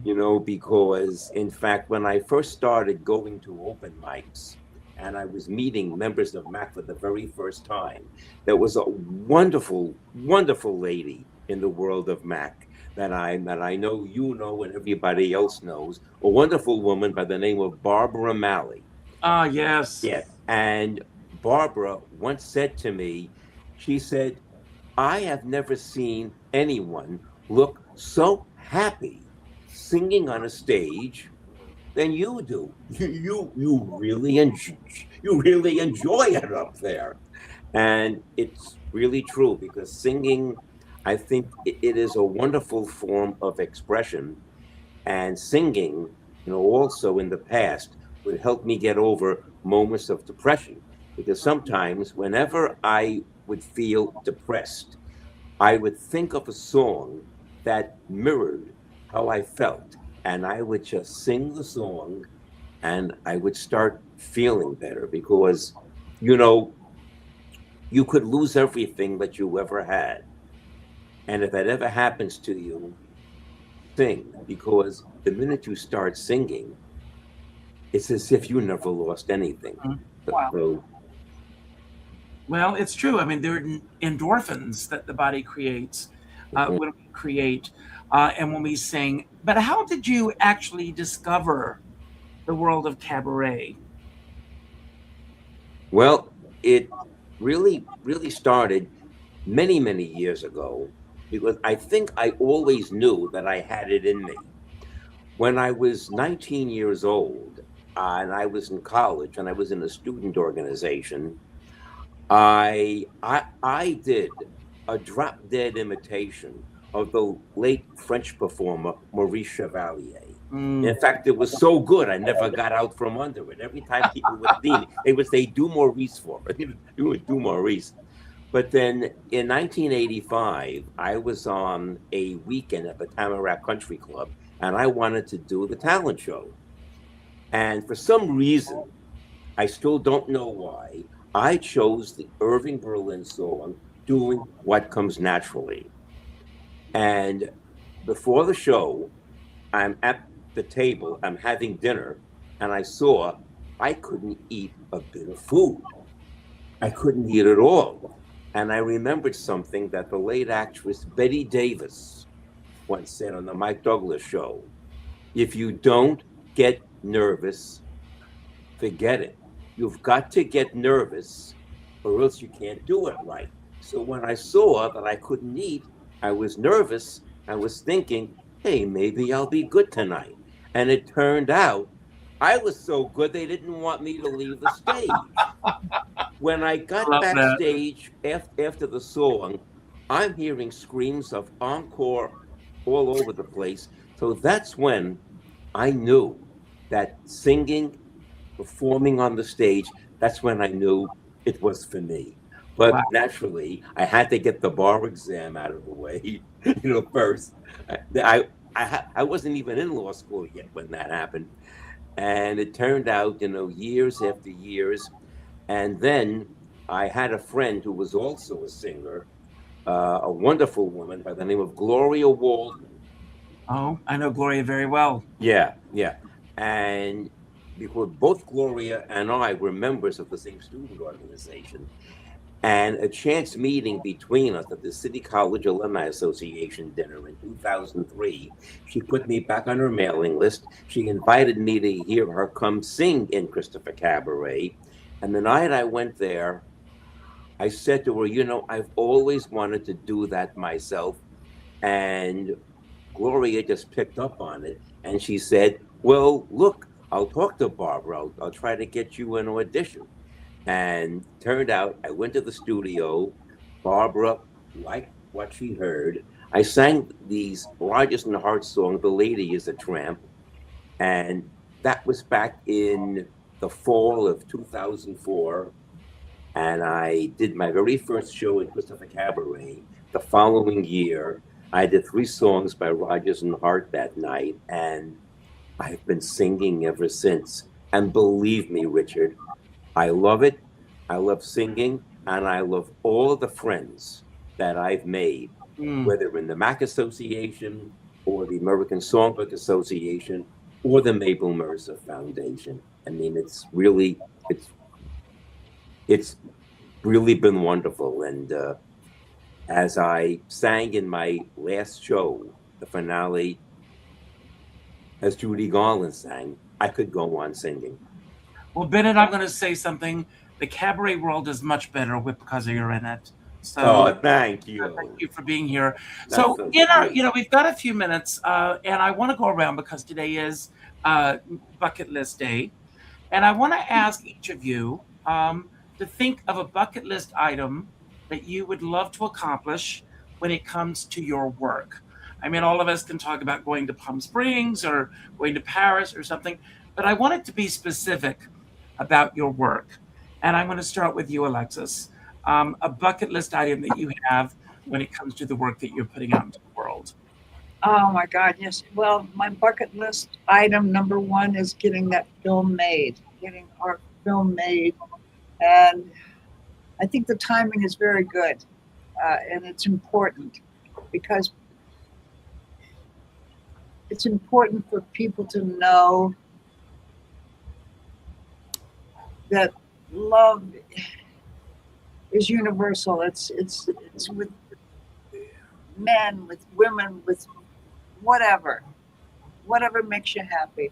Because in fact, when I first started going to open mics and I was meeting members of MAC for the very first time, there was a wonderful, wonderful lady in the world of MAC that I know you know and everybody else knows, a wonderful woman by the name of Barbara Malley. Ah, yes. Yeah. And Barbara once said to me, she said, I have never seen anyone look so happy singing on a stage than you do. You really enjoy it up there. And it's really true, because singing, I think it is a wonderful form of expression. And singing, also in the past would help me get over moments of depression, because sometimes whenever I would feel depressed, I would think of a song that mirrored how I felt, and I would just sing the song, and I would start feeling better, because you could lose everything that you ever had, and if that ever happens to you, sing, because the minute you start singing, it's as if you never lost anything. Wow. Well, it's true. I mean, there are endorphins that the body creates when we create and when we sing. But how did you actually discover the world of cabaret? Well, it really started many, many years ago, because I think I always knew that I had it in me. When I was 19 years old, and I was in college, and I was in a student organization, I did a drop-dead imitation of the late French performer Maurice Chevalier. In fact, it was so good, I never got out from under it. Every time people would see me, they would say, do Maurice for me. You would do Maurice. But then in 1985, I was on a weekend at the Tamarack Country Club, and I wanted to do the talent show. And for some reason, I still don't know why, I chose the Irving Berlin song, Doing What Comes Naturally. And before the show, I'm at the table, I'm having dinner, and I saw I couldn't eat a bit of food. I couldn't eat at all. And I remembered something that the late actress Betty Davis once said on the Mike Douglas show: if you don't get nervous, forget it. You've got to get nervous or else you can't do it right. So when I saw that I couldn't eat, I was nervous. I was thinking, hey, maybe I'll be good tonight. And it turned out I was so good they didn't want me to leave the stage. When I got Love that. backstage after the song, I'm hearing screams of encore all over the place. So that's when I knew that singing, performing on the stage, that's when I knew it was for me. But Wow. naturally, I had to get the bar exam out of the way, first. I wasn't even in law school yet when that happened. And it turned out, years after years. And then I had a friend who was also a singer, a wonderful woman by the name of Gloria Waldman. Oh, I know Gloria very well. Yeah. And because both Gloria and I were members of the same student organization, and a chance meeting between us at the City College Alumni Association dinner in 2003, she put me back on her mailing list. She invited me to hear her come sing in Christopher Cabaret. And the night I went there, I said to her, I've always wanted to do that myself. And Gloria just picked up on it. And she said, well, look, I'll talk to Barbara. I'll try to get you an audition. And turned out I went to the studio. Barbara liked what she heard. I sang these Rodgers and Hart song, The Lady is a Tramp. And that was back in the fall of 2004. And I did my very first show in Christopher Cabaret. The following year, I did 3 songs by Rodgers and Hart that night. And I've been singing ever since. And believe me, Richard, I love it. I love singing, and I love all the friends that I've made, whether in the Mac Association or the American Songbook Association or the Mabel Mercer Foundation. I mean, it's really been wonderful. And as I sang in my last show, the finale, as Judy Garland sang, I could go on singing. Well, Bennett, I'm going to say something. The cabaret world is much better because you're in it. So thank you. Thank you for being here. That's So we've got a few minutes, and I want to go around because today is Bucket List Day, and I want to ask each of you to think of a bucket list item that you would love to accomplish when it comes to your work. I mean, all of us can talk about going to Palm Springs or going to Paris or something, but I want it to be specific about your work. And I'm going to start with you, Alexis. A bucket list item that you have when it comes to the work that you're putting out into the world. Oh my God, yes. Well, my bucket list item number 1 is getting our film made. And I think the timing is very good. And it's important because it's important for people to know that love is universal. It's with men, with women, with whatever makes you happy.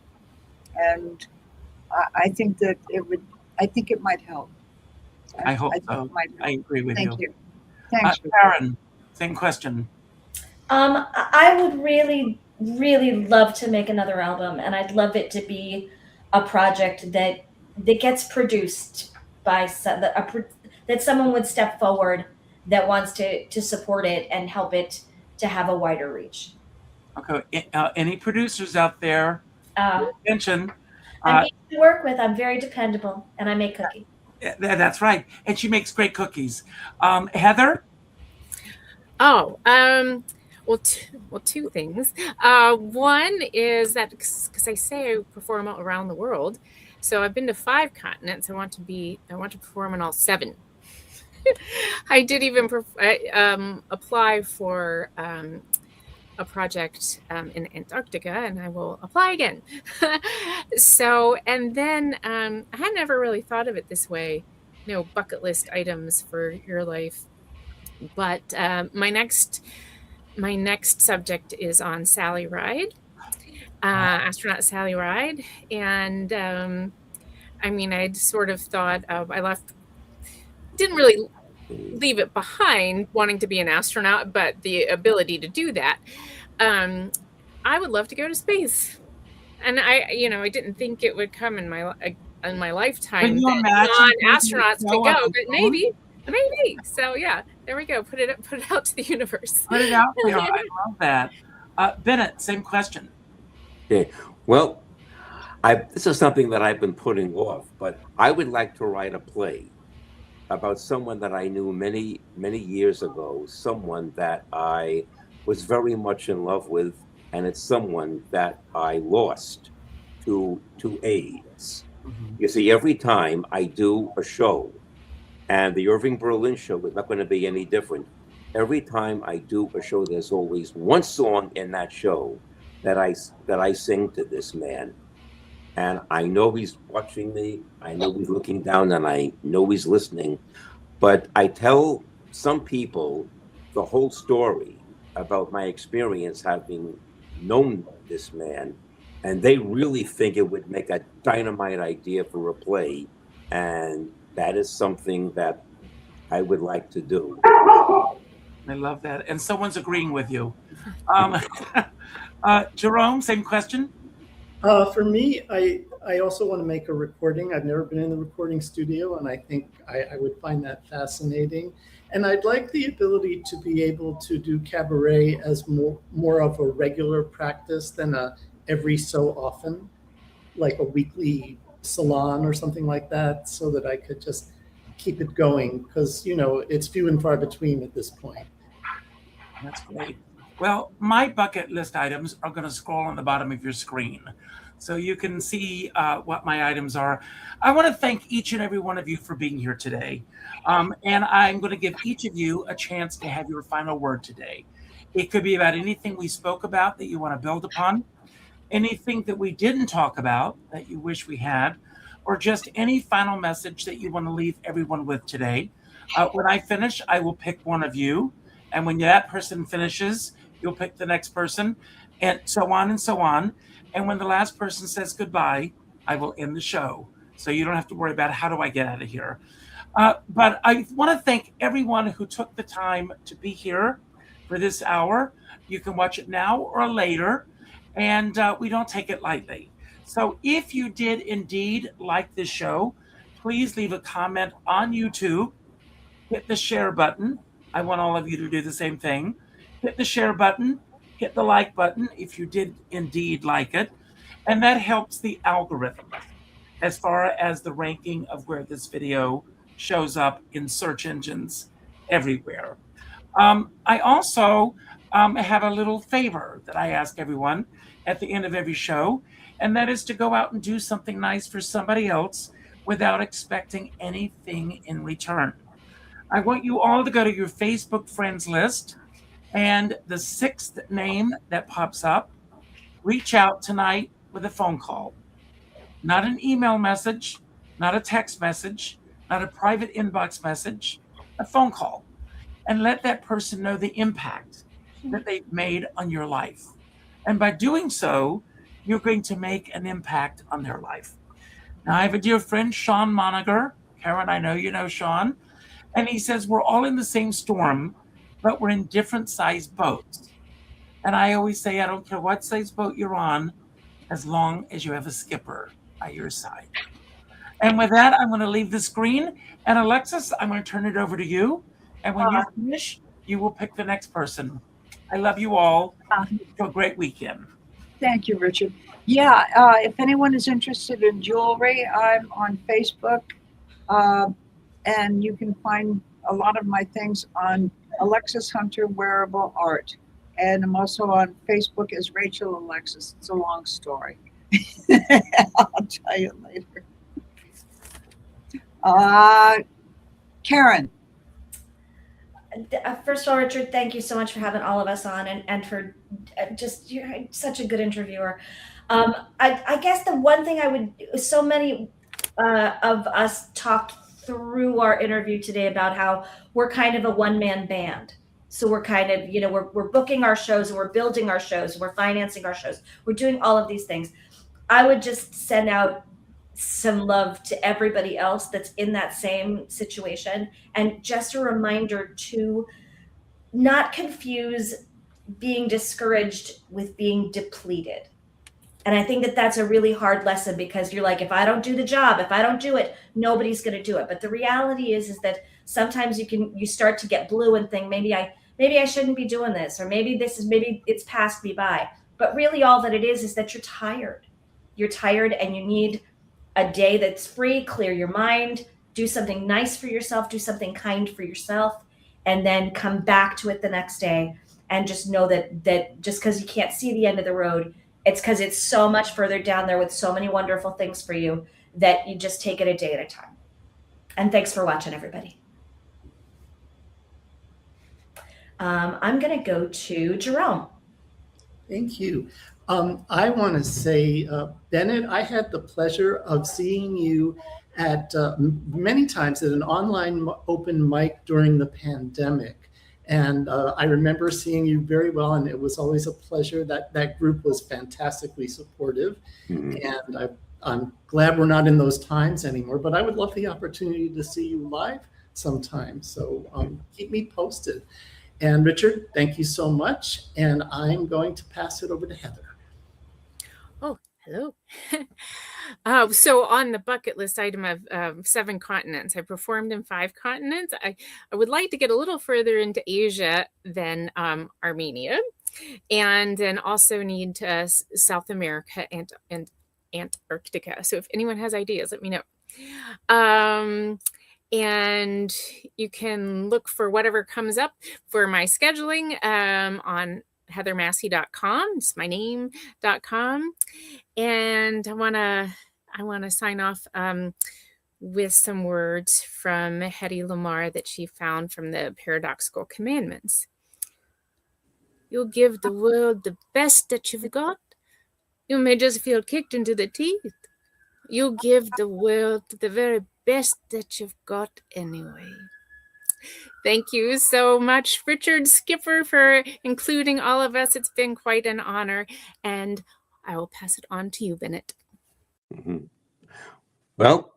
And I think that it might help. I hope so. I agree with you. Thank you. Thanks. Karen, same question. I would really, really love to make another album, and I'd love it to be a project that gets produced by that someone would step forward that wants to support it and help it to have a wider reach. Okay. Any producers out there? Mention. I'm easy to work with. I'm very dependable, and I make cookies. That's right, and she makes great cookies. Heather. Well, two things. One is that because I say I perform around the world, so I've been to 5 continents. I want to perform in all 7. I did even apply for a project in Antarctica, and I will apply again. So, and then I had never really thought of it this way, bucket list items for your life. But my next subject is on Sally Ride, astronaut Sally Ride, and I'd sort of thought of didn't really leave it behind wanting to be an astronaut, but the ability to do that. I would love to go to space. And I didn't think it would come in my lifetime Can you that imagine non-astronauts could show up go, on but phone? maybe. So yeah, there we go. Put it out to the universe. Put it out there. I love that. Bennett, same question. Okay. Well, this is something that I've been putting off, but I would like to write a play about someone that I knew many, many years ago, someone that I was very much in love with, and it's someone that I lost to AIDS. You see, every time I do a show, and the Irving Berlin show is not going to be any different. Every time I do a show, there's always one song in that show that I sing to this man. And I know he's watching me, I know he's looking down, and I know he's listening. But I tell some people the whole story about my experience having known this man, and they really think it would make a dynamite idea for a play. And that is something that I would like to do. I love that. And someone's agreeing with you. Jerome, same question. For me, I also want to make a recording. I've never been in the recording studio, and I think I would find that fascinating. And I'd like the ability to be able to do cabaret as more of a regular practice than a every so often, like a weekly salon or something like that, so that I could just keep it going, because it's few and far between at this point. That's great. Well, my bucket list items are going to scroll on the bottom of your screen, so you can see what my items are. I want to thank each and every one of you for being here today. And I'm going to give each of you a chance to have your final word today. It could be about anything we spoke about that you want to build upon, anything that we didn't talk about that you wish we had, or just any final message that you want to leave everyone with today. When I finish, I will pick one of you. And when that person finishes, you'll pick the next person, and so on and so on. And when the last person says goodbye, I will end the show. So you don't have to worry about how do I get out of here. But I want to thank everyone who took the time to be here for this hour. You can watch it now or later, and we don't take it lightly. So if you did indeed like this show, please leave a comment on YouTube. Hit the share button. I want all of you to do the same thing. Hit the share button, hit the like button if you did indeed like it. And that helps the algorithm as far as the ranking of where this video shows up in search engines everywhere. I also have a little favor that I ask everyone at the end of every show, and that is to go out and do something nice for somebody else without expecting anything in return. I want you all to go to your Facebook friends list, and the 6th name that pops up, reach out tonight with a phone call. Not an email message, not a text message, not a private inbox message, a phone call. And let that person know the impact that they've made on your life. And by doing so, you're going to make an impact on their life. Now, I have a dear friend, Sean Moniger. Karen, I know you know Sean. And he says, we're all in the same storm, but we're in different sized boats. And I always say, I don't care what size boat you're on, as long as you have a skipper by your side. And with that, I'm going to leave the screen. And Alexis, I'm going to turn it over to you. And when you finish, you will pick the next person. I love you all. Have a great weekend. Thank you, Richard. Yeah, if anyone is interested in jewelry, I'm on Facebook. And you can find a lot of my things on Alexis Hunter Wearable Art. And I'm also on Facebook as Rachel Alexis. It's a long story. I'll tell you later. Karen. First of all, Richard, thank you so much for having all of us on and for just, you're such a good interviewer. I guess the one thing I would, so many of us talked through our interview today about how we're kind of a one-man band. So we're kind of, we're booking our shows and we're building our shows, we're financing our shows, we're doing all of these things. I would just send out some love to everybody else that's in that same situation. And just a reminder to not confuse being discouraged with being depleted. And I think that that's a really hard lesson, because you're like, if I don't do the job, if I don't do it, nobody's going to do it. But the reality is that sometimes you start to get blue and think, maybe I shouldn't be doing this, or maybe it's passed me by. But really all that it is that you're tired. You're tired and you need a day that's free, clear your mind, do something nice for yourself, do something kind for yourself, and then come back to it the next day. And just know that just because you can't see the end of the road, it's because it's so much further down there with so many wonderful things for you, that you just take it a day at a time. And thanks for watching, everybody. I'm going to go to Jerome. Thank you. I want to say, Bennett, I had the pleasure of seeing you at many times at an online open mic during the pandemic. And I remember seeing you very well, and it was always a pleasure. That group was fantastically supportive. And I'm glad we're not in those times anymore, but I would love the opportunity to see you live sometime. So keep me posted. And Richard, thank you so much. And I'm going to pass it over to Heather. Oh, hello. So on the bucket list item of 7 continents, I performed in 5 continents. I would like to get a little further into Asia than Armenia, and then also need South America and Antarctica. So if anyone has ideas, let me know. And you can look for whatever comes up for my scheduling on heathermassey.com. It's my name.com. And I want to sign off with some words from Hedy Lamarr that she found from the Paradoxical Commandments. You'll give the world the best that you've got. You may just feel kicked into the teeth. You'll give the world the very best that you've got anyway. Thank you so much, Richard Skipper, for including all of us. It's been quite an honor, and I will pass it on to you, Bennett. Well,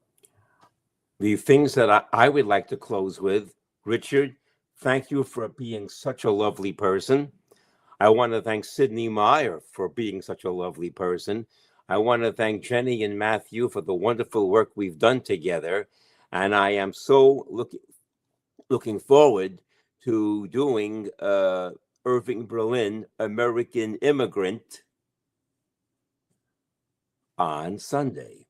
the things that I would like to close with, Richard, thank you for being such a lovely person. I want to thank Sydney Meyer for being such a lovely person. I want to thank Jenny and Matthew for the wonderful work we've done together. And I am so looking forward to doing Irving Berlin, American Immigrant, on Sunday.